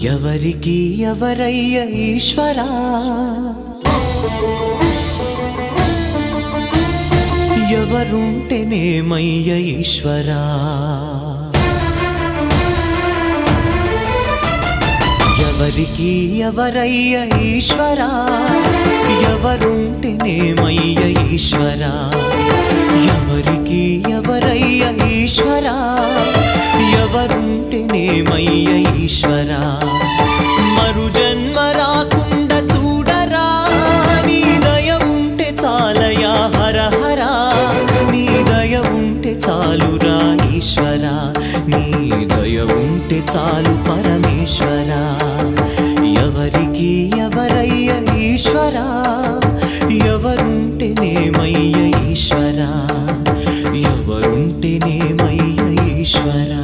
ఎవరికి ఎవరయ్య ఈశ్వరా, ఎవరుంటేనేమయ్య ఈశ్వరా, ఎవరికి ఎవరయ్య ఈశ్వరా, ఎవరుంటేనేమయ్య ఈశ్వరా, ఎవరికి ఎవరయ్య ఈశ్వరా, ఎవరుంటేనేమయ్య ఈశ్వరా. మరు జన్మ రాకుండా చూడరా, నీ దయ ఉంటే చాలయా హర హరా, నీ దయ ఉంటే చాలురా ఈశ్వరా, నీ దయ ఉంటే చాలు పరమేశ్వరా. ఎవరికి ఎవరయ్య ఈశ్వరా, ఎవరుంటేనేమయ్య ఈశ్వరా, ఎవరుంటేనేమయ్య ఈశ్వరా.